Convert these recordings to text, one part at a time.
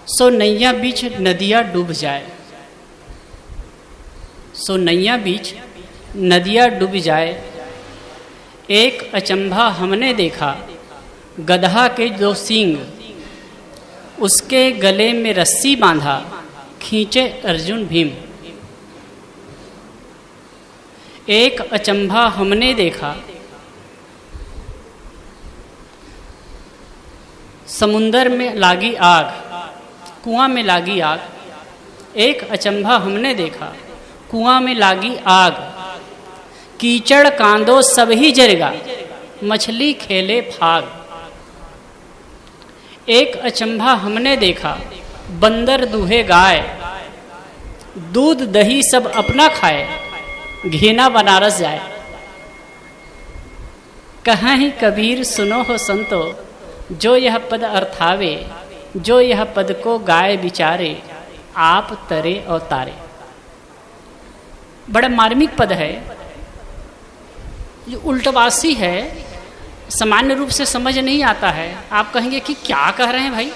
सो नैया बीच नदियाँ डूब जाए, सो नैया बीच नदियाँ डूब जाए। एक अचंभा हमने देखा, गदहा के दो सींग, उसके गले में रस्सी बांधा, खींचे अर्जुन भीम। एक अचंभा हमने देखा, समुंदर में लागी आग, कुआं में लागी आग। एक अचंभा हमने देखा, कुआं में लागी आग, कीचड़ कांदो सब ही जरेगा, मछली खेले फाग। एक अचंभा हमने देखा, बंदर दूहे गाय, दूध दही सब अपना खाए, घीना बनारस जाए। कहीं कबीर सुनो हो संतो, जो यह पद अर्थावे, जो यह पद को गाए विचारे, आप तरे और तारे। बड़ा मार्मिक पद है, जो उल्टवासी है, सामान्य रूप से समझ नहीं आता है। आप कहेंगे कि क्या कह रहे हैं भाई,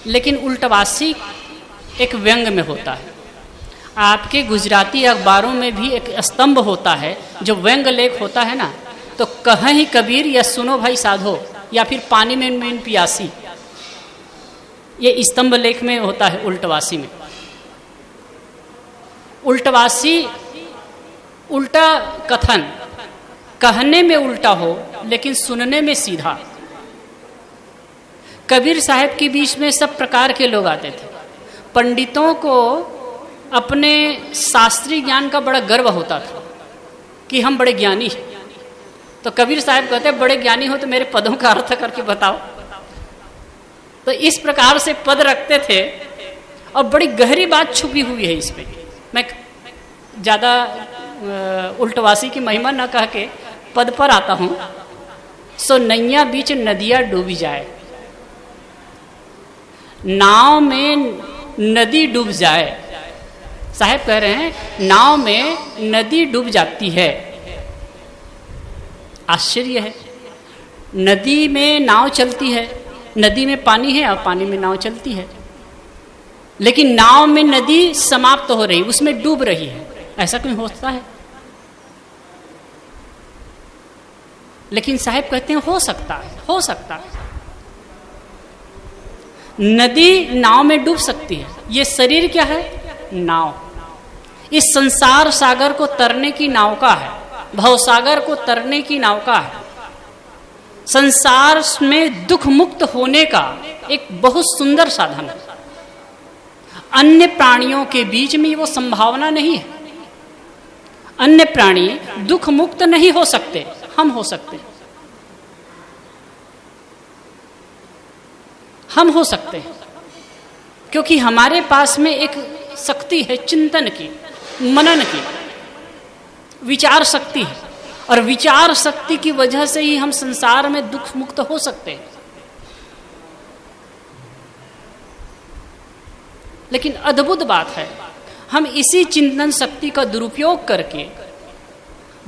लेकिन उल्टवासी एक व्यंग में होता है। आपके गुजराती अखबारों में भी एक स्तंभ होता है जो व्यंग लेख होता है ना, तो कहीं कबीर या सुनो भाई साधो, या फिर पानी में मीन पियासी, ये स्तंभ लेख में होता है उल्टवासी में। उल्टवासी उल्टा कथन, कहने में उल्टा हो लेकिन सुनने में सीधा। कबीर साहब के बीच में सब प्रकार के लोग आते थे। पंडितों को अपने शास्त्रीय ज्ञान का बड़ा गर्व होता था कि हम बड़े ज्ञानी हैं। तो कबीर साहब कहते बड़े ज्ञानी हो तो मेरे पदों का अर्थ करके बताओ। तो इस प्रकार से पद रखते थे और बड़ी गहरी बात छुपी हुई है इसमें। मैं ज़्यादा उल्टवासी की महिमा न कह के पद पर आता हूँ। सो नैया बीच नदियाँ डूबी जाए, नाव में नदी डूब जाए। साहब कह रहे हैं नाव में नदी डूब जाती है। आश्चर्य है, नदी में नाव चलती है, नदी में पानी है और पानी में नाव चलती है, लेकिन नाव में नदी समाप्त हो रही, उसमें डूब रही है। ऐसा क्यों होता है? लेकिन साहब कहते हैं हो सकता है, हो सकता है। नदी नाव में डूब सकती है। ये शरीर क्या है? नाव। इस संसार सागर को तरने की नाव का है, भवसागर को तरने की नाव का है। संसार में दुख मुक्त होने का एक बहुत सुंदर साधन है। अन्य प्राणियों के बीच में वो संभावना नहीं है। अन्य प्राणी दुख मुक्त नहीं हो सकते, हम हो सकते हैं। हम हो सकते हैं क्योंकि हमारे पास में एक शक्ति है चिंतन की, मनन की, विचार शक्ति है। और विचार शक्ति की वजह से ही हम संसार में दुख मुक्त हो सकते हैं। लेकिन अद्भुत बात है, हम इसी चिंतन शक्ति का दुरुपयोग करके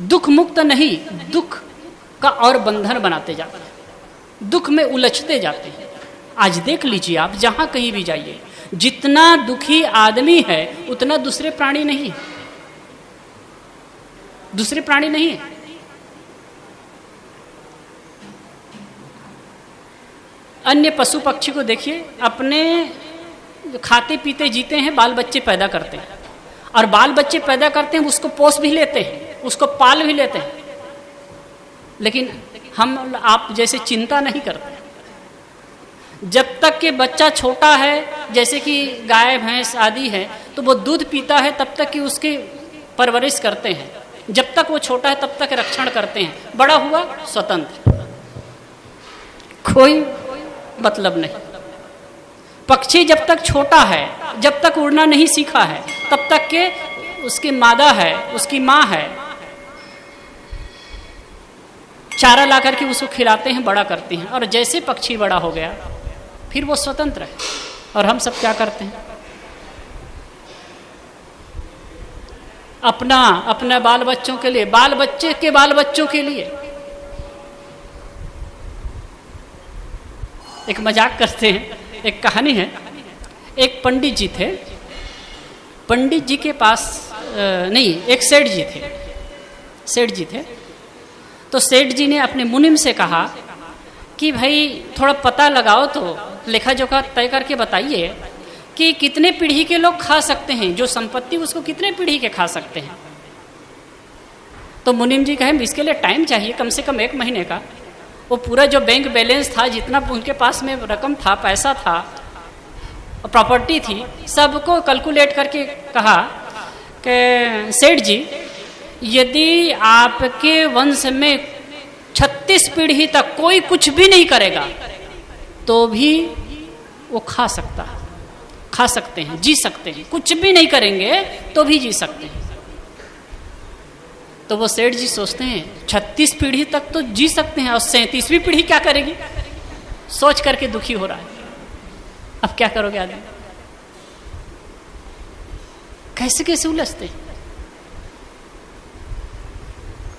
दुख मुक्त नहीं, दुख का और बंधन बनाते जाते हैं, दुख में उलझते जाते हैं। आज देख लीजिए, आप जहां कहीं भी जाइए, जितना दुखी आदमी है उतना दूसरे प्राणी नहीं है, दूसरे प्राणी नहीं है। अन्य पशु पक्षी को देखिए, अपने खाते पीते जीते हैं, बाल बच्चे पैदा करते हैं, और बाल बच्चे पैदा करते हैं, उसको पोस भी लेते हैं, उसको पाल भी लेते हैं। लेकिन हम आप जैसे चिंता नहीं करते। जब तक कि बच्चा छोटा है, जैसे कि गाय भैंस आदि है, तो वो दूध पीता है, तब तक कि उसकी परवरिश करते हैं। जब तक वो छोटा है तब तक रक्षण करते हैं। बड़ा हुआ स्वतंत्र, कोई मतलब नहीं। पक्षी जब तक छोटा है, जब तक उड़ना नहीं सीखा है, तब तक के उसकी मादा है, उसकी माँ है, चारा ला करके उसको खिलाते हैं, बड़ा करते हैं। और जैसे पक्षी बड़ा हो गया फिर वो स्वतंत्र है। और हम सब क्या करते हैं? अपना बाल बच्चों के लिए, बाल बच्चे के बाल बच्चों के लिए एक मजाक करते हैं, एक कहानी है। एक पंडित जी थे, पंडित जी के पास नहीं, एक सेठ जी थे, सेठ जी थे। तो सेठ जी ने अपने मुनिम से कहा कि भाई थोड़ा पता लगाओ, तो लेखा जोखा तय करके बताइए कि कितने पीढ़ी के लोग खा सकते हैं, जो संपत्ति उसको कितने पीढ़ी के खा सकते हैं। तो मुनिम जी कहे इसके लिए टाइम चाहिए, कम से कम 1 महीने का। वो पूरा जो बैंक बैलेंस था, जितना उनके पास में रकम था, पैसा था, प्रॉपर्टी थी, सबको कैलकुलेट करके कहा कि सेठ जी, यदि आपके वंश में 36 पीढ़ी तक कोई कुछ भी नहीं करेगा तो भी वो खा सकते हैं, जी सकते हैं। कुछ भी नहीं करेंगे तो भी जी सकते हैं। तो वो सेठ जी सोचते हैं 36 पीढ़ी तक तो जी सकते हैं, और 37वीं पीढ़ी क्या करेगी, सोच करके दुखी हो रहा है। अब क्या करोगे आदमी, कैसे कैसे उलझते हैं,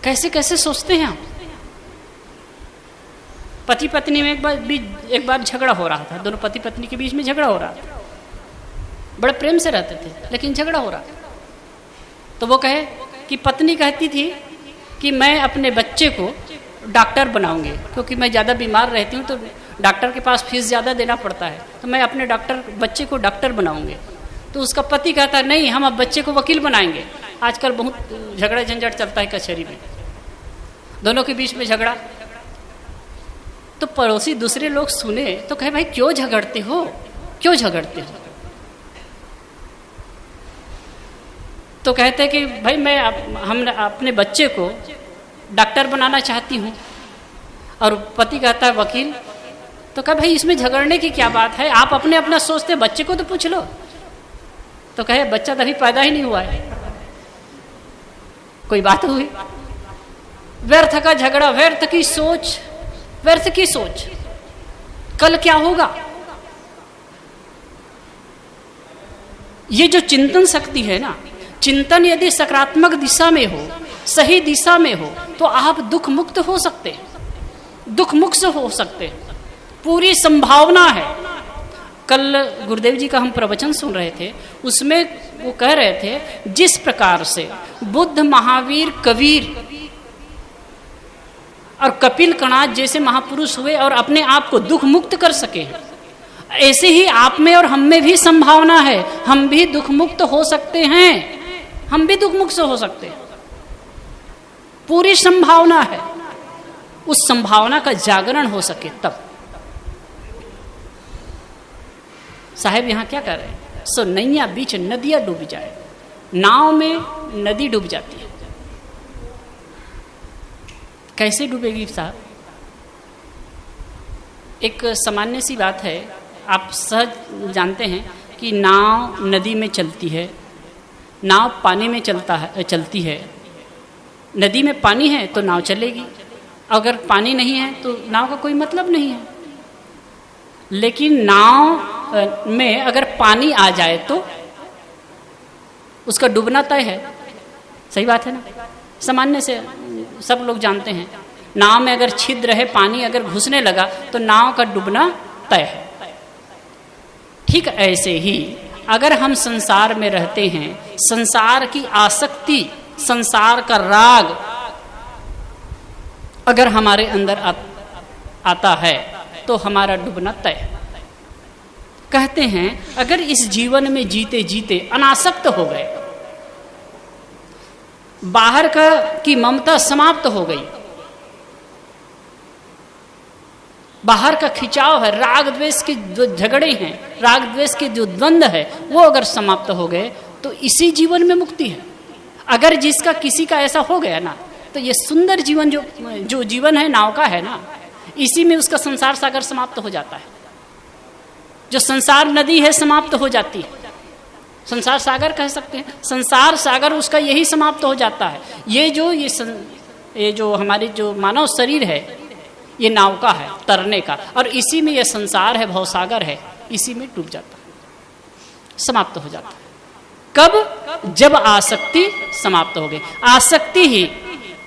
कैसे कैसे सोचते हैं हम। पति पत्नी में एक बार झगड़ा हो रहा था, दोनों पति पत्नी के बीच में झगड़ा हो रहा था। बड़े प्रेम से रहते थे, लेकिन झगड़ा हो रहा था। तो वो कहे कि पत्नी कहती थी कि मैं अपने बच्चे को डॉक्टर बनाऊंगी, क्योंकि मैं ज़्यादा बीमार रहती हूँ तो डॉक्टर के पास फीस ज़्यादा देना पड़ता है, तो मैं अपने बच्चे को डॉक्टर बनाऊंगी। तो उसका पति कहता है नहीं, हम अब बच्चे को वकील बनाएंगे। आजकल बहुत झगड़ा झंझट चलता है कचहरी में, दोनों के बीच में झगड़ा। तो पड़ोसी दूसरे लोग सुने तो कहे भाई क्यों झगड़ते हो, क्यों झगड़ते हो। तो कहते कि भाई हम अपने बच्चे को डॉक्टर बनाना चाहती हूँ, और पति कहता है वकील। तो कहा भाई इसमें झगड़ने की क्या बात है, आप अपने अपना सोचते, बच्चे को तो पूछ लो। तो कहे बच्चा तो अभी पैदा ही नहीं हुआ है, कोई बात हुई। व्यर्थ का झगड़ा, व्यर्थ की सोच, व्यर्थ की सोच, कल क्या होगा। ये जो चिंतन शक्ति है ना, चिंतन यदि सकारात्मक दिशा में हो, सही दिशा में हो, तो आप दुख मुक्त हो सकते हैं, दुख मुक्त हो सकते हैं, पूरी संभावना है। कल गुरुदेव जी का हम प्रवचन सुन रहे थे, उसमें वो कह रहे थे जिस प्रकार से बुद्ध, महावीर, कबीर और कपिल कणाद जैसे महापुरुष हुए और अपने आप को दुख मुक्त कर सके, ऐसे ही आप में और हम में भी संभावना है, हम भी दुख मुक्त हो सकते हैं, हम भी दुख मुक्त हो सकते हैं, पूरी संभावना है। उस संभावना का जागरण हो सके तब। साहब यहाँ क्या कर रहे हैं, सो नैया बीच नदियां डूब जाए, नाव में नदी डूब जाती है। कैसे डूबेगी साहब, एक सामान्य सी बात है, आप सहज जानते हैं कि नाव नदी में चलती है, नाव पानी में चलती है। नदी में पानी है तो नाव चलेगी, अगर पानी नहीं है तो नाव का कोई मतलब नहीं है। लेकिन नाव में अगर पानी आ जाए तो उसका डूबना तय है, सही बात है ना। सामान्य से सब लोग जानते हैं, नाव में अगर छिद्र है, पानी अगर घुसने लगा तो नाव का डूबना तय है। ठीक ऐसे ही अगर हम संसार में रहते हैं, संसार की आसक्ति, संसार का राग अगर हमारे अंदर आता है तो हमारा डूबना तय है। कहते हैं अगर इस जीवन में जीते जीते अनासक्त हो गए, बाहर की ममता समाप्त हो गई, बाहर का खिंचाव है, राग द्वेष के जो झगड़े हैं, राग द्वेष के जो द्वंद्व है, वो अगर समाप्त हो गए तो इसी जीवन में मुक्ति है। अगर जिसका किसी का ऐसा हो गया ना, तो ये सुंदर जीवन जो जीवन है नाव का है ना, इसी में उसका संसार सागर समाप्त हो जाता है। जो संसार नदी है समाप्त हो जाती है, संसार सागर कह सकते हैं, संसार सागर उसका यही समाप्त हो जाता है। ये जो हमारी जो मानव शरीर है, ये नाव का है तरने का, और इसी में ये संसार है, भवसागर है, इसी में डूब जाता है, समाप्त हो जाता है। कब? जब आसक्ति समाप्त हो गई। आसक्ति ही,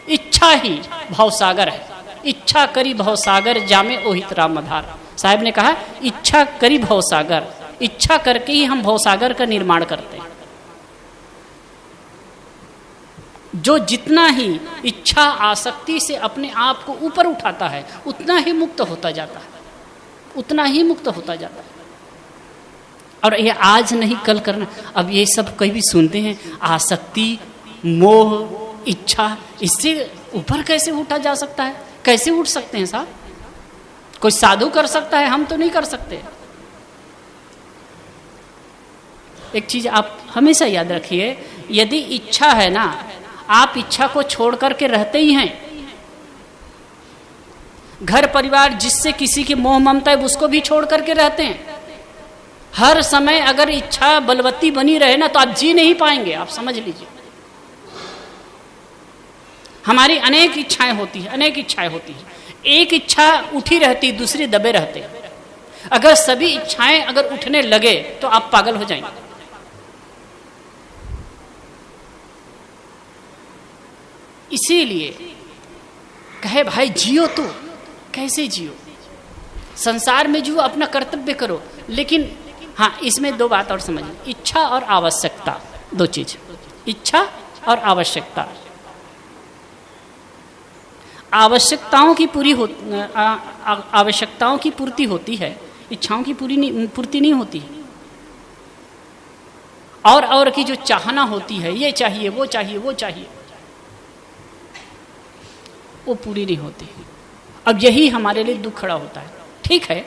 इच्छा ही भवसागर है, इच्छा करी भवसागर जामे ओहित राम आधार। साहब ने कहा इच्छा करी भवसागर, इच्छा करके ही हम भवसागर का निर्माण करते हैं। जो जितना ही इच्छा आसक्ति से अपने आप को ऊपर उठाता है उतना ही मुक्त होता जाता है, उतना ही मुक्त होता जाता है। और ये आज नहीं कल करना। अब ये सब कहीं भी सुनते हैं आसक्ति, मोह, इच्छा, इससे ऊपर कैसे उठा जा सकता है? कैसे उठ सकते हैं साहब? कोई साधु कर सकता है, हम तो नहीं कर सकते। एक चीज आप हमेशा याद रखिए, यदि इच्छा है ना, आप इच्छा को छोड़ करके रहते ही हैं। घर परिवार जिससे किसी की मोह ममता है उसको भी छोड़ करके रहते हैं। हर समय अगर इच्छा बलवती बनी रहे ना तो आप जी नहीं पाएंगे, आप समझ लीजिए। हमारी अनेक इच्छाएं होती है, अनेक इच्छाएं होती है। एक इच्छा उठी रहती, दूसरी दबे रहते। अगर सभी इच्छाएं अगर उठने लगे तो आप पागल हो जाएंगे। इसीलिए कहे भाई जियो तो कैसे जियो, संसार में जियो, अपना कर्तव्य करो। लेकिन हाँ, इसमें दो बात और समझिए, इच्छा और आवश्यकता, दो चीज, इच्छा और आवश्यकता। आवश्यकताओं की आवश्यकताओं की पूर्ति होती है, इच्छाओं की पूर्ति नहीं होती। और की जो चाहना होती है, ये चाहिए वो चाहिए वो चाहिए, वो पूरी नहीं होती। अब यही हमारे लिए दुख खड़ा होता है। ठीक है,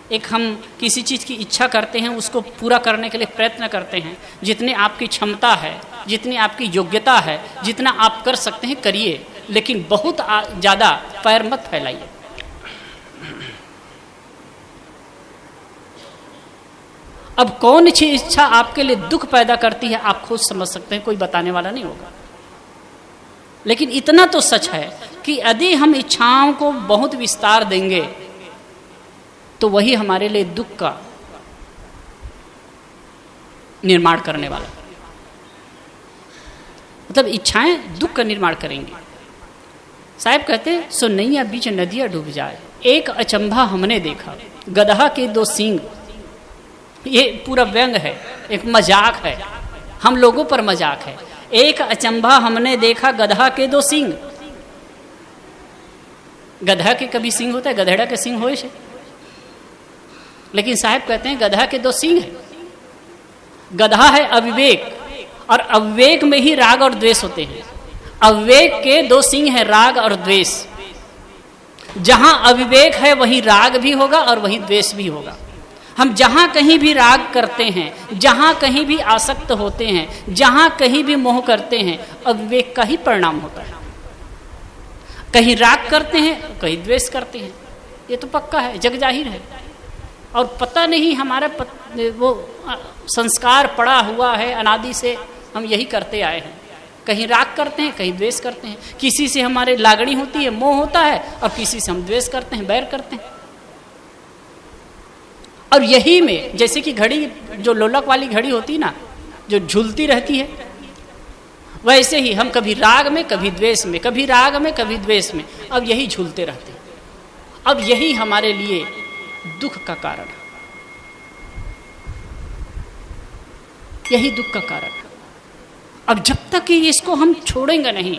एक हम किसी चीज़ की इच्छा करते हैं, उसको पूरा करने के लिए प्रयत्न करते हैं, जितनी आपकी क्षमता है, जितनी आपकी योग्यता है, जितना आप कर सकते हैं करिए, लेकिन बहुत ज़्यादा पैर मत फैलाइए। अब कौन सी इच्छा आपके लिए दुख पैदा करती है आप खुद समझ सकते हैं, कोई बताने वाला नहीं होगा। लेकिन इतना तो सच है कि यदि हम इच्छाओं को बहुत विस्तार देंगे तो वही हमारे लिए दुख का निर्माण करने वाला, मतलब इच्छाएं दुख का निर्माण करेंगी। साहब कहते सो नैया बीच नदियां डूब जाए, एक अचंभा हमने देखा, गदहा के दो सींग। ये पूरा व्यंग है, एक मजाक है, हम लोगों पर मजाक है। एक अचंभा हमने देखा, गदहा के दो सींग। गधा के कभी सींग होता है? गधेड़ा के सींग होए से? लेकिन साहब कहते हैं गधा के दो सींग है। गधा है अविवेक, और अविवेक में ही राग और द्वेष होते हैं। अविवेक के दो सींग है, राग और द्वेष। जहां अविवेक है वहीं राग भी होगा और वहीं द्वेष भी होगा। हम जहां कहीं भी राग करते हैं, जहां कहीं भी आसक्त होते हैं, जहां कहीं भी मोह करते हैं, अविवेक का ही परिणाम होता है। कहीं राग करते हैं, कहीं द्वेष करते हैं, ये तो पक्का है, जग जाहिर है। और पता नहीं हमारा वो संस्कार पड़ा हुआ है, अनादि से हम यही करते आए हैं। कहीं राग करते हैं, कहीं द्वेष करते हैं। किसी से हमारे लागणी होती है, मोह होता है, और किसी से हम द्वेष करते हैं, बैर करते हैं। और यही में जैसे कि घड़ी, जो लोलक वाली घड़ी होती ना, जो झूलती रहती है, वैसे ही हम कभी राग में, कभी द्वेष में, कभी राग में, कभी द्वेष में, अब यही झूलते रहते हैं। अब यही हमारे लिए दुख का कारण है, यही दुख का कारण है। अब जब तक कि इसको हम छोड़ेंगे नहीं,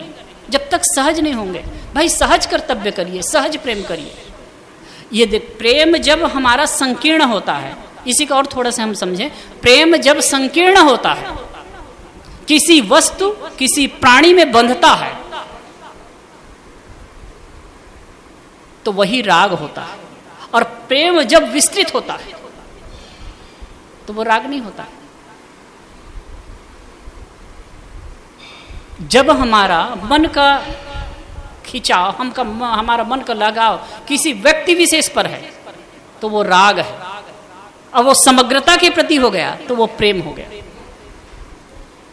जब तक सहज नहीं होंगे, भाई सहज कर्तव्य करिए, सहज प्रेम करिए। ये देख, प्रेम जब हमारा संकीर्ण होता है, इसी का और थोड़ा सा हम समझें, प्रेम जब संकीर्ण होता है, किसी वस्तु किसी प्राणी में बंधता है, तो वही राग होता है। और प्रेम जब विस्तृत होता है तो वो राग नहीं होता है। जब हमारा मन का खिंचाव, हमारा मन का लगाव किसी व्यक्ति विशेष पर है तो वो राग है, और वो समग्रता के प्रति हो गया तो वो प्रेम हो गया।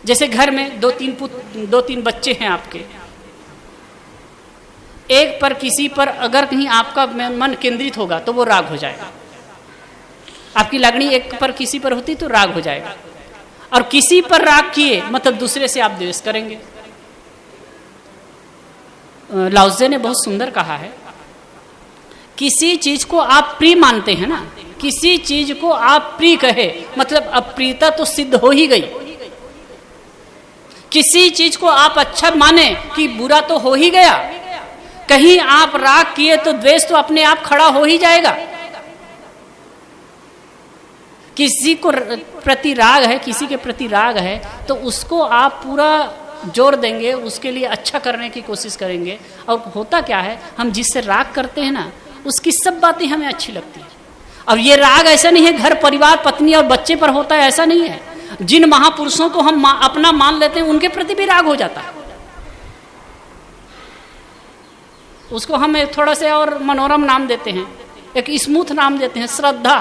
जैसे घर में दो तीन बच्चे हैं आपके, एक पर किसी पर अगर कहीं आपका मन केंद्रित होगा तो वो राग हो जाएगा। आपकी लागणी एक पर किसी पर होती तो राग हो जाएगा, और किसी पर राग किए मतलब दूसरे से आप द्वेष करेंगे। लाओत्से ने बहुत सुंदर कहा है किसी चीज को आप प्रिय मानते हैं ना, किसी चीज को आप प्रिय कहे मतलब अप्रियता तो सिद्ध हो ही गई। किसी चीज को आप अच्छा माने कि बुरा तो हो ही गया। कहीं आप राग किए तो द्वेष तो अपने आप खड़ा हो ही जाएगा। किसी को प्रति राग है, किसी के प्रति राग है, तो उसको आप पूरा जोर देंगे, उसके लिए अच्छा करने की कोशिश करेंगे। और होता क्या है, हम जिससे राग करते हैं ना, उसकी सब बातें हमें अच्छी लगती है। अब ये राग ऐसा नहीं है घर परिवार पत्नी और बच्चे पर होता है, ऐसा नहीं है। जिन महापुरुषों को हम अपना मान लेते हैं उनके प्रति भी राग हो जाता है। उसको हम थोड़ा से और मनोरम नाम देते हैं, एक स्मूथ नाम देते हैं, श्रद्धा।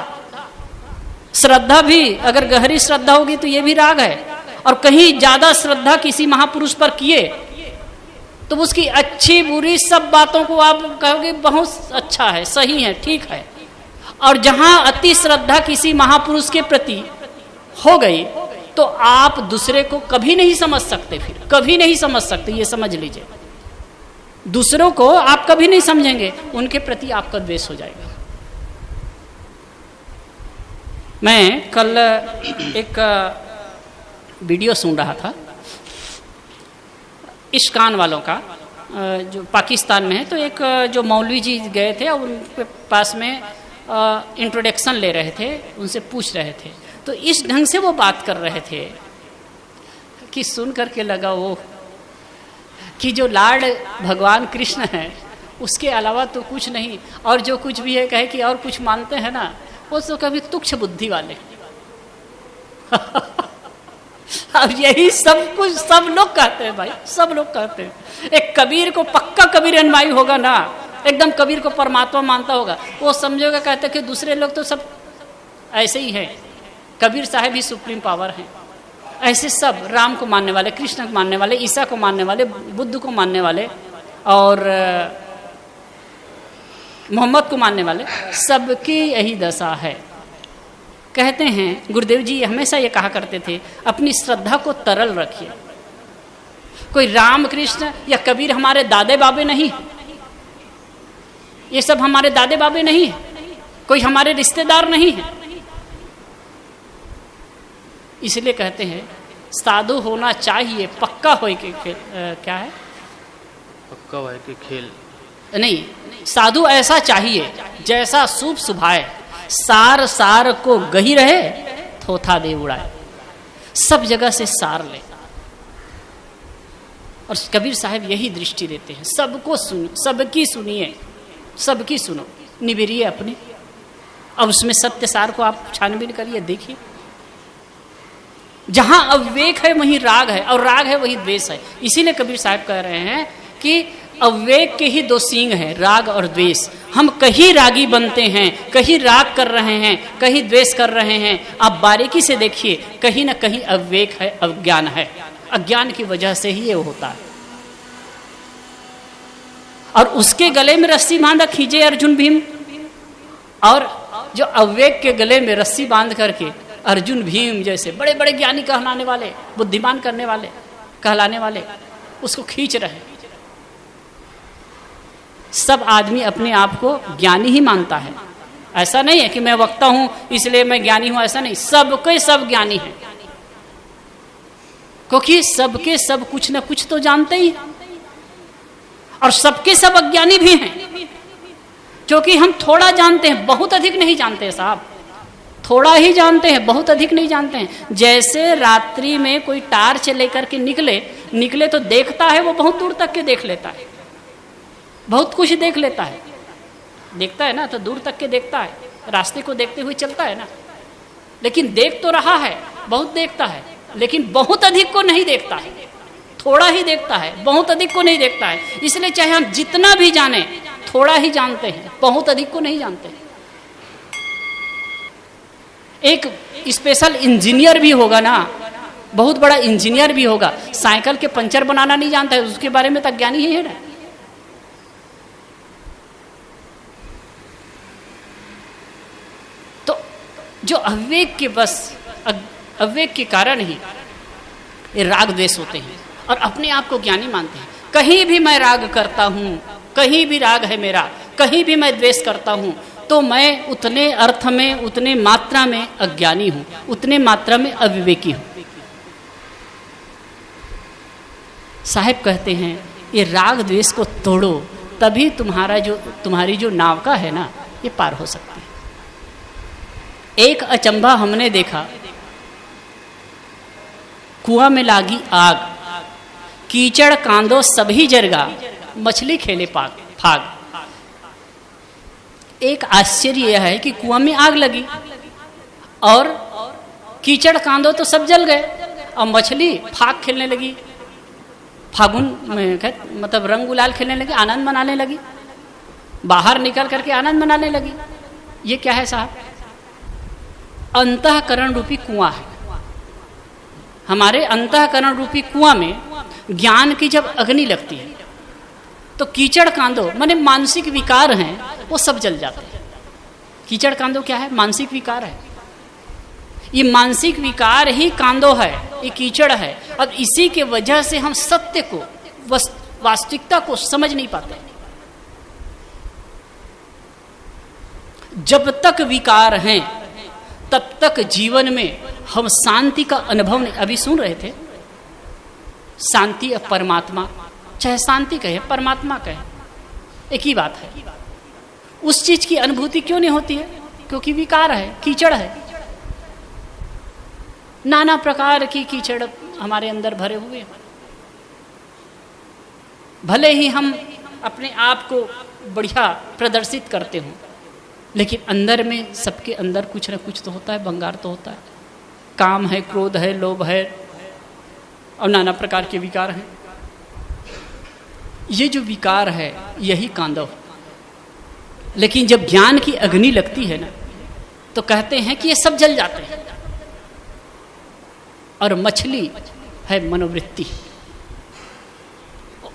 श्रद्धा भी अगर गहरी श्रद्धा होगी तो ये भी राग है। और कहीं ज्यादा श्रद्धा किसी महापुरुष पर किए तो उसकी अच्छी बुरी सब बातों को आप कहोगे बहुत अच्छा है, सही है, ठीक है। और जहां अति श्रद्धा किसी महापुरुष के प्रति हो गई तो आप दूसरे को कभी नहीं समझ सकते, फिर कभी नहीं समझ सकते, ये समझ लीजिए। दूसरों को आप कभी नहीं समझेंगे, उनके प्रति आपका द्वेष हो जाएगा। मैं कल एक वीडियो सुन रहा था इश्कान वालों का, जो पाकिस्तान में है। तो एक जो मौलवी जी गए थे और उनके पास में इंट्रोडक्शन ले रहे थे, उनसे पूछ रहे थे। तो इस ढंग से वो बात कर रहे थे कि सुन करके लगा वो कि जो लाड भगवान कृष्ण है उसके अलावा तो कुछ नहीं, और जो कुछ भी है कहे कि और कुछ मानते हैं ना, वो तो कभी तुच्छ बुद्धि वाले। अब यही सब कुछ सब लोग कहते हैं भाई, सब लोग कहते हैं। एक कबीर को पक्का कबीर अनुयायी होगा ना, एकदम कबीर को परमात्मा मानता होगा, वो समझेगा कहते कि दूसरे लोग तो सब ऐसे ही हैं, कबीर साहब ही सुप्रीम पावर हैं। ऐसे सब राम को मानने वाले, कृष्ण को मानने वाले, ईसा को मानने वाले, बुद्ध को मानने वाले और मोहम्मद को मानने वाले, सबकी यही दशा है। कहते हैं गुरुदेव जी हमेशा ये कहा करते थे, अपनी श्रद्धा को तरल रखिए। कोई राम कृष्ण या कबीर हमारे दादे बाबे नहीं, ये सब हमारे दादे बाबे नहीं है, कोई हमारे रिश्तेदार नहीं है। इसलिए कहते हैं साधु होना चाहिए पक्का होए के खेल, क्या है पक्का होए के खेल नहीं, साधु ऐसा चाहिए जैसा शुभ सुभाए, सार सार को गही रहे, थोथा दे उड़ाए। सब जगह से सार ले। और कबीर साहब यही दृष्टि देते हैं, सबको सुन, सबकी सुनिए, सबकी सुनो, निबेरिए अपनी। अब उसमें सत्य सार को आप छानबीन करिए, देखिए। जहां अविवेक है वहीं राग है, और राग है वहीं द्वेष है। इसीलिए कबीर साहब कह रहे हैं कि अविवेक के ही दो सींग हैं, राग और द्वेष। हम कहीं रागी बनते हैं, कहीं राग कर रहे हैं, कहीं द्वेष कर रहे हैं। आप बारीकी से देखिए, कहीं ना कहीं अविवेक है, अज्ञान है। अज्ञान की वजह से ही ये होता है। और उसके गले में रस्सी बांधा खींचे अर्जुन भीम, और जो अविवेक के गले में रस्सी बांध करके अर्जुन भीम जैसे बड़े बड़े ज्ञानी कहलाने वाले, बुद्धिमान करने वाले, कहलाने वाले, उसको खींच रहे। सब आदमी अपने आप को ज्ञानी ही मानता है। ऐसा नहीं है कि मैं वक्ता हूं इसलिए मैं ज्ञानी हूं, ऐसा नहीं। सबके सब ज्ञानी हैं, क्योंकि सबके सब कुछ न कुछ तो जानते ही, और सबके सब अज्ञानी भी हैं, क्योंकि हम थोड़ा जानते हैं, बहुत अधिक नहीं जानते साहब। थोड़ा ही जानते हैं, बहुत अधिक नहीं जानते हैं। जैसे रात्रि में कोई टार्च लेकर के निकले तो देखता है, वो बहुत दूर तक के देख लेता है, बहुत कुछ देख लेता है। देखता है ना तो दूर तक के देखता है, रास्ते को देखते हुए चलता है ना, लेकिन देख तो रहा है, बहुत देखता है, लेकिन बहुत अधिक को नहीं देखता है। थोड़ा ही देखता है, बहुत अधिक को नहीं देखता है। इसलिए चाहे हम जितना भी जाने, थोड़ा ही जानते हैं, बहुत अधिक को नहीं जानते। एक स्पेशल इंजीनियर भी होगा ना, बहुत बड़ा इंजीनियर भी होगा, साइकिल के पंचर बनाना नहीं जानता है, उसके बारे में तो अज्ञानी ही है ना। तो जो अविवेक के बस अविवेक के कारण ही ये राग द्वेष होते हैं, और अपने आप को ज्ञानी मानते हैं। कहीं भी मैं राग करता हूं, कहीं भी राग है मेरा, कहीं भी मैं द्वेष करता हूँ तो मैं उतने अर्थ में, उतने मात्रा में अज्ञानी हूँ, उतने मात्रा में अविवेकी हूँ। साहब कहते हैं ये राग द्वेष को तोड़ो, तभी तुम्हारी जो नाव का है ना, ये पार हो सकती है। एक अचंभा हमने देखा, कुआं में लागी आग, कीचड़ कांदो सभी जरगा, मछली खेले फाग। एक आश्चर्य यह है कि कुआं में आग लगी और कीचड़ कांदो तो सब जल गए और मछली फाग खेलने लगी, फागुन में मतलब रंग गुलाल खेलने लगी, आनंद मनाने लगी, बाहर निकल करके आनंद मनाने लगी। ये क्या है साहब? अंतःकरण रूपी कुआं है। हमारे अंतःकरण रूपी कुआं में ज्ञान की जब अग्नि लगती है तो कीचड़ कांदो माने मानसिक विकार हैं, वो सब जल जाते हैं। कीचड़ कांदो क्या है? मानसिक विकार है। ये मानसिक विकार ही कांदो है, ये कीचड़ है। अब इसी के वजह से हम सत्य को, वास्तविकता को समझ नहीं पाते। जब तक विकार हैं तब तक जीवन में हम शांति का अनुभव नहीं। अभी सुन रहे थे, शांति और परमात्मा, चाहे शांति कहे परमात्मा कहे, एक ही बात है। उस चीज की अनुभूति क्यों नहीं होती है? क्योंकि विकार है, कीचड़ है। नाना प्रकार की कीचड़ हमारे अंदर भरे हुए हैं। भले ही हम अपने आप को बढ़िया प्रदर्शित करते हों, लेकिन अंदर में सबके अंदर कुछ न कुछ तो होता है, भंगार तो होता है। काम है, क्रोध है, लोभ है और नाना प्रकार के विकार हैं। ये जो विकार है यही कांदव। लेकिन जब ज्ञान की अग्नि लगती है ना, तो कहते हैं कि ये सब जल जाते हैं। और मछली है मनोवृत्ति,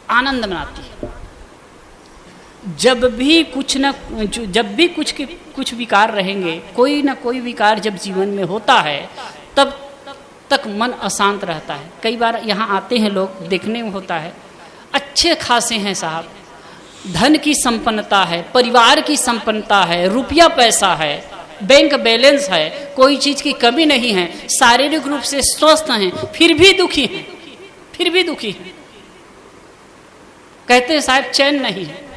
आनंद मनाती है। जब भी कुछ विकार रहेंगे, कोई ना कोई विकार जब जीवन में होता है, तब तक मन अशांत रहता है। कई बार यहाँ आते हैं लोग, देखने में होता है अच्छे खासे हैं साहब, धन की संपन्नता है, परिवार की संपन्नता है, रुपया पैसा है, बैंक बैलेंस है, कोई चीज की कमी नहीं है, शारीरिक रूप से स्वस्थ हैं, फिर भी दुखी हैं, फिर भी दुखी हैं। कहते हैं साहब चैन नहीं है।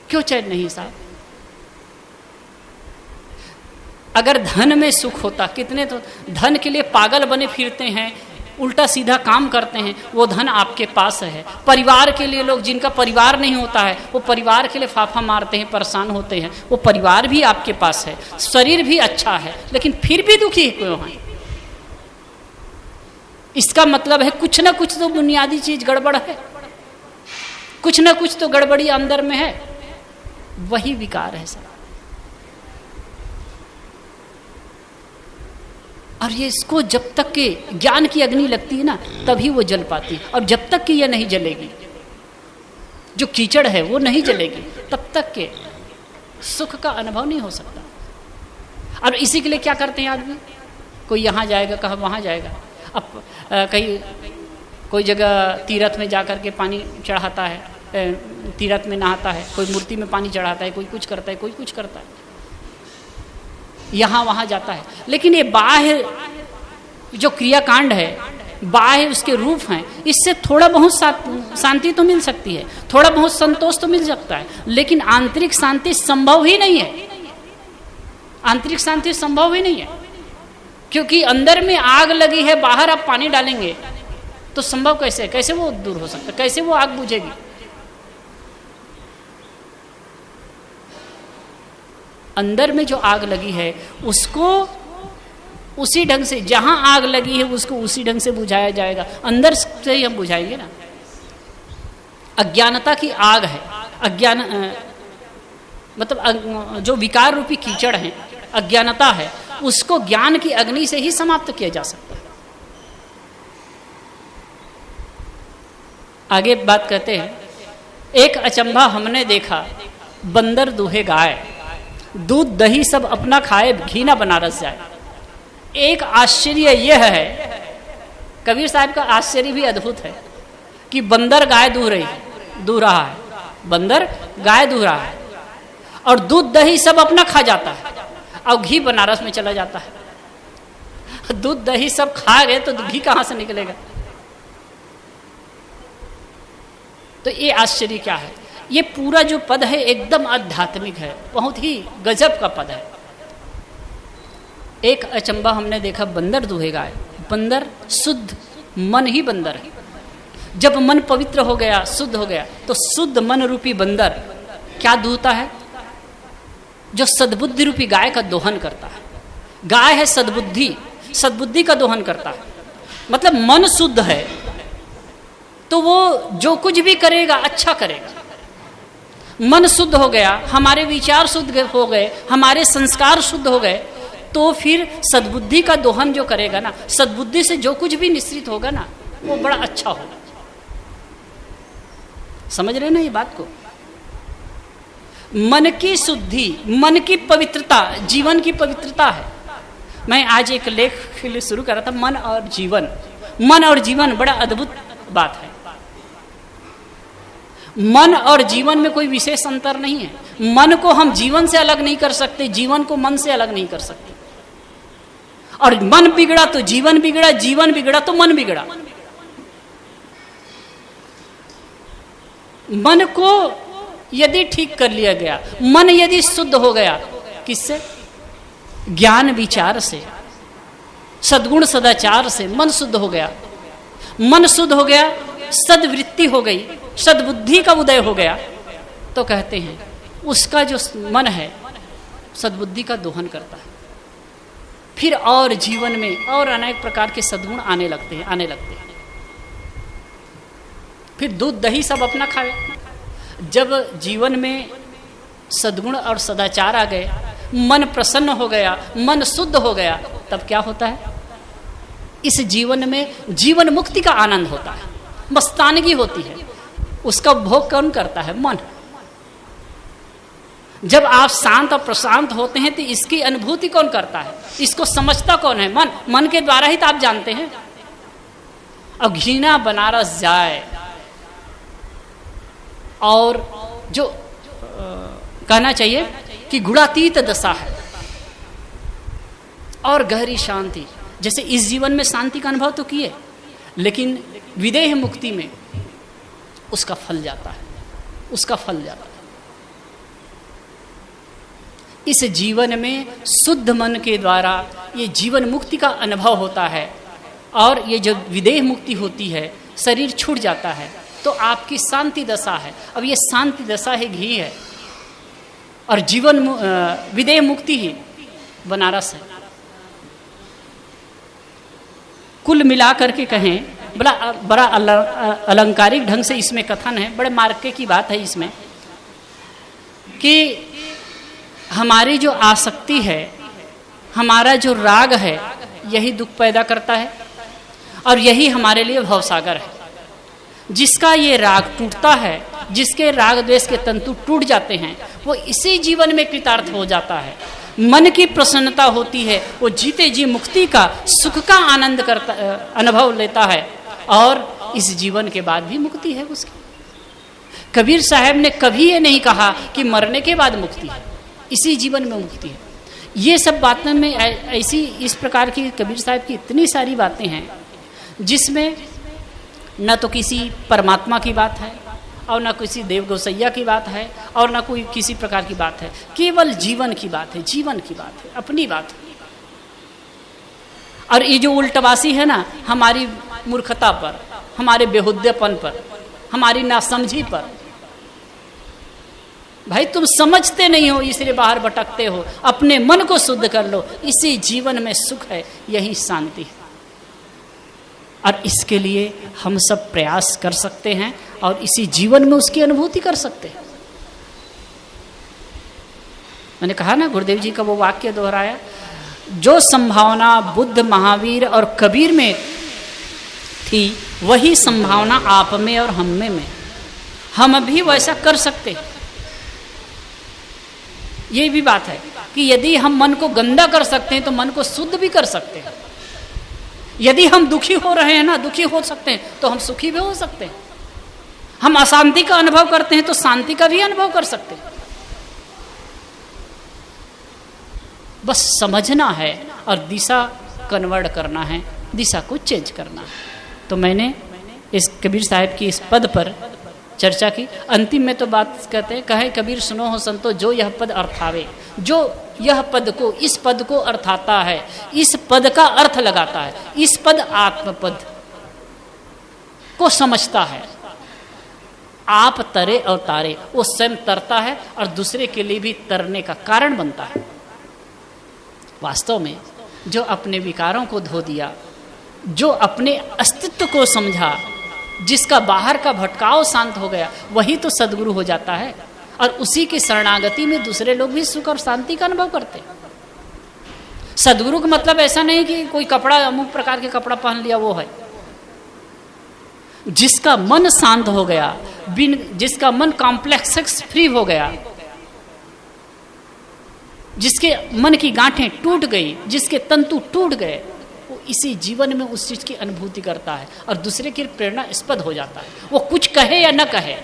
क्यों चैन नहीं साहब? अगर धन में सुख होता, कितने तो धन के लिए पागल बने फिरते हैं, उल्टा सीधा काम करते हैं, वो धन आपके पास है। परिवार के लिए लोग, जिनका परिवार नहीं होता है, वो परिवार के लिए फाफा मारते हैं, परेशान होते हैं, वो परिवार भी आपके पास है, शरीर भी अच्छा है, लेकिन फिर भी दुखी क्यों है? इसका मतलब है कुछ ना कुछ तो बुनियादी चीज गड़बड़ है, कुछ ना कुछ तो गड़बड़ी अंदर में है। वही विकार है सर। और ये इसको जब तक के ज्ञान की अग्नि लगती है ना, तभी वो जल पाती है। और जब तक कि ये नहीं जलेगी, जो कीचड़ है वो नहीं जलेगी, तब तक के सुख का अनुभव नहीं हो सकता। और इसी के लिए क्या करते हैं आदमी? कोई यहाँ जाएगा, कहाँ वहाँ जाएगा। अब कहीं कोई जगह तीर्थ में जा कर के पानी चढ़ाता है, तीर्थ में नहाता है, कोई मूर्ति में पानी चढ़ाता है, कोई कुछ करता है, कोई कुछ करता है, यहाँ वहाँ जाता है। लेकिन ये बाह्य जो क्रियाकांड है, बाह्य उसके रूप हैं, इससे थोड़ा बहुत शांति तो मिल सकती है, थोड़ा बहुत संतोष तो मिल सकता है, लेकिन आंतरिक शांति संभव ही नहीं है। आंतरिक शांति संभव ही नहीं है, क्योंकि अंदर में आग लगी है, बाहर आप पानी डालेंगे तो संभव कैसे? कैसे वो दूर हो सकता? कैसे वो आग बुझेगी? अंदर में जो आग लगी है उसको उसी ढंग से, जहां आग लगी है उसको उसी ढंग से बुझाया जाएगा। अंदर से ही हम बुझाएंगे ना। अज्ञानता की आग है, अज्ञान मतलब जो विकार रूपी कीचड़ है, अज्ञानता है, उसको ज्ञान की अग्नि से ही समाप्त किया जा सकता है। आगे बात कहते हैं, एक अचंभा हमने देखा, बंदर दूहे गाय, दूध दही सब अपना खाए, घी ना बनारस जाए। एक आश्चर्य यह है, कबीर साहब का आश्चर्य भी अद्भुत है कि बंदर गाय दूह रहा है, बंदर गाय दूह रहा है, और दूध दही सब अपना खा जाता है, और घी बनारस में चला जाता है। दूध दही सब खा गए तो घी कहां से निकलेगा? तो ये आश्चर्य क्या है? ये पूरा जो पद है एकदम आध्यात्मिक है, बहुत ही गजब का पद है। एक अचंबा हमने देखा, बंदर दुहेगा है। बंदर शुद्ध मन ही बंदर है। जब मन पवित्र हो गया, शुद्ध हो गया, तो शुद्ध मन रूपी बंदर क्या दूहता है? जो सद्बुद्धि रूपी गाय का दोहन करता है। गाय है सद्बुद्धि, सद्बुद्धि का दोहन करता है। मतलब मन शुद्ध है तो वो जो कुछ भी करेगा अच्छा करेगा। मन शुद्ध हो गया, हमारे विचार शुद्ध हो गए, हमारे संस्कार शुद्ध हो गए, तो फिर सद्बुद्धि का दोहन जो करेगा ना, सद्बुद्धि से जो कुछ भी निश्चित होगा ना, वो बड़ा अच्छा होगा। समझ रहे ना ये बात को? मन की शुद्धि, मन की पवित्रता जीवन की पवित्रता है। मैं आज एक लेख शुरू कर रहा था, मन और जीवन। मन और जीवन बड़ा अद्भुत बात है। मन और जीवन में कोई विशेष अंतर नहीं है। मन को हम जीवन से अलग नहीं कर सकते, जीवन को मन से अलग नहीं कर सकते। और मन बिगड़ा तो जीवन बिगड़ा, जीवन बिगड़ा तो मन बिगड़ा। मन को यदि ठीक कर लिया गया, मन यदि शुद्ध हो गया, किससे? ज्ञान विचार से, सद्गुण सदाचार से मन शुद्ध हो गया। मन शुद्ध हो गया, सद्वृत्ति हो गई, सद्बुद्धि का उदय हो गया, तो कहते हैं उसका जो मन है सद्बुद्धि का दोहन करता है। फिर और जीवन में और अनेक प्रकार के सद्गुण आने लगते हैं। फिर दूध दही सब अपना खाए। जब जीवन में सद्गुण और सदाचार आ गए, मन प्रसन्न हो गया, मन शुद्ध हो गया, तब क्या होता है? इस जीवन में जीवन मुक्ति का आनंद होता है, मस्तानगी होती है। उसका भोग कौन करता है? मन। जब आप शांत और प्रशांत होते हैं तो इसकी अनुभूति कौन करता है? इसको समझता कौन है? मन। मन के द्वारा ही तो आप जानते हैं। अब घृणा बनारस जाए, और जो कहना चाहिए कि गुणातीत दशा है और गहरी शांति। जैसे इस जीवन में शांति का अनुभव तो किए, लेकिन विदेह मुक्ति में उसका फल जाता है, उसका फल जाता है। इस जीवन में शुद्ध मन के द्वारा ये जीवन मुक्ति का अनुभव होता है, और ये जब विदेह मुक्ति होती है, शरीर छूट जाता है, तो आपकी शांति दशा है। अब ये शांति दशा है, घी है, और जीवन विदेह मुक्ति ही बनारस है। कुल मिला करके कहें, बड़ा अलंकारिक ढंग से इसमें कथन है, बड़े मार्के की बात है इसमें, कि हमारी जो आसक्ति है, हमारा जो राग है, यही दुख पैदा करता है, और यही हमारे लिए भवसागर है। जिसका ये राग टूटता है, जिसके राग द्वेष के तंतु टूट जाते हैं, वो इसी जीवन में कृतार्थ हो जाता है। मन की प्रसन्नता होती है, वो जीते जी मुक्ति का, सुख का आनंद करता, अनुभव लेता है, और इस जीवन के बाद भी मुक्ति है उसकी। कबीर साहब ने कभी ये नहीं कहा कि मरने के बाद मुक्ति है, इसी जीवन में मुक्ति है। ये सब बातों में ऐसी इस प्रकार की कबीर साहब की इतनी सारी बातें हैं, जिसमें न तो किसी परमात्मा की बात है, और न किसी देव गोसैया की बात है, और न कोई किसी प्रकार की बात है। केवल जीवन की बात है, जीवन की बात है, अपनी बात है। और ये जो उल्टवासी है ना, हमारी मूर्खता पर, हमारे बेहुद्देपन पर, हमारी नासमझी पर। भाई तुम समझते नहीं हो, इसलिए बाहर भटकते हो। अपने मन को शुद्ध कर लो, इसी जीवन में सुख है, यही शांति है। और इसके लिए हम सब प्रयास कर सकते हैं, और इसी जीवन में उसकी अनुभूति कर सकते हैं। मैंने कहा ना, गुरुदेव जी का वो वाक्य दोहराया, जो संभावना बुद्ध, महावीर और कबीर में थी, वही संभावना आप में और हम में। हम भी वैसा कर सकते हैं। ये भी बात है कि यदि हम मन को गंदा कर सकते हैं, तो मन को शुद्ध भी कर सकते हैं। यदि हम दुखी हो रहे हैं ना, दुखी हो सकते हैं, तो हम सुखी भी हो सकते हैं। हम अशांति का अनुभव करते हैं, तो शांति का भी अनुभव कर सकते हैं। बस समझना है और दिशा कन्वर्ट करना है, दिशा को चेंज करना है। तो मैंने इस कबीर साहब की इस पद पर चर्चा की। अंतिम में तो बात कहते हैं, कहे कबीर सुनो हो संतो जो यह पद अर्थावे, जो यह पद को, इस पद को अर्थाता है, इस पद का अर्थ लगाता है, इस पद आत्मपद को समझता है। आप तरे और तारे, वो स्वयं तरता है और दूसरे के लिए भी तरने का कारण बनता है। वास्तव में जो अपने विकारों को धो दिया, जो अपने अस्तित्व को समझा, जिसका बाहर का भटकाव शांत हो गया, वही तो सद्गुरु हो जाता है। और उसी की शरणागति में दूसरे लोग भी सुख और शांति का अनुभव करते हैं। सद्गुरु का मतलब ऐसा नहीं कि कोई कपड़ा, अमुक प्रकार के कपड़ा पहन लिया वो है। जिसका मन शांत हो गया, जिसका मन कॉम्प्लेक्स फ्री हो गया, जिसके मन की गांठें टूट गई, जिसके तंतु टूट गए, वो इसी जीवन में उस चीज की अनुभूति करता है और दूसरे की प्रेरणास्पद हो जाता है। वो कुछ कहे या न कहे,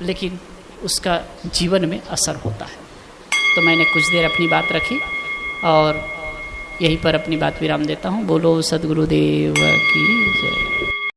लेकिन उसका जीवन में असर होता है। तो मैंने कुछ देर अपनी बात रखी और यहीं पर अपनी बात विराम देता हूँ। बोलो सद्गुरुदेव की जय।